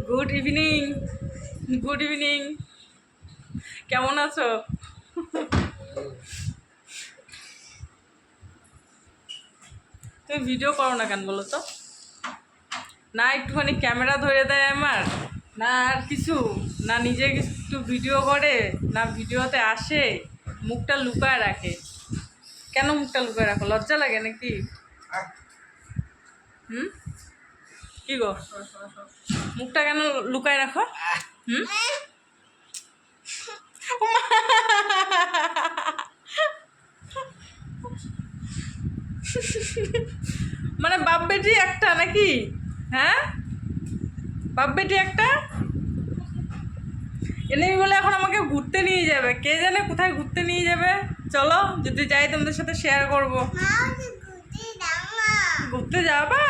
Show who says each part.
Speaker 1: Good evening. Good evening, কেমন আছো? তুমি ভিডিও করো না কেন বলো তো? না একটুখানি ক্যামেরা ধরে দেয় আমার, না আর কিছু, না নিজে একটু ভিডিও করে, না ভিডিওতে আসে, মুখটা লুকায় রাখে। কেন মুখটা লুকায় রাখো? লজ্জা লাগে নাকি? হুম, কি গো, মুখটা কেন লুকায় রাখো? হুম, মানে বাপ বেটি একটা নাকি? হ্যাঁ, বাপ বেটি একটা। এনেই বলে এখন আমাকে ঘুরতে নিয়ে যাবে, কে জানে কোথায় ঘুরতে নিয়ে যাবে। চলো, যদি যাই তোমাদের সাথে শেয়ার করবো। ঘুরতে যাবা?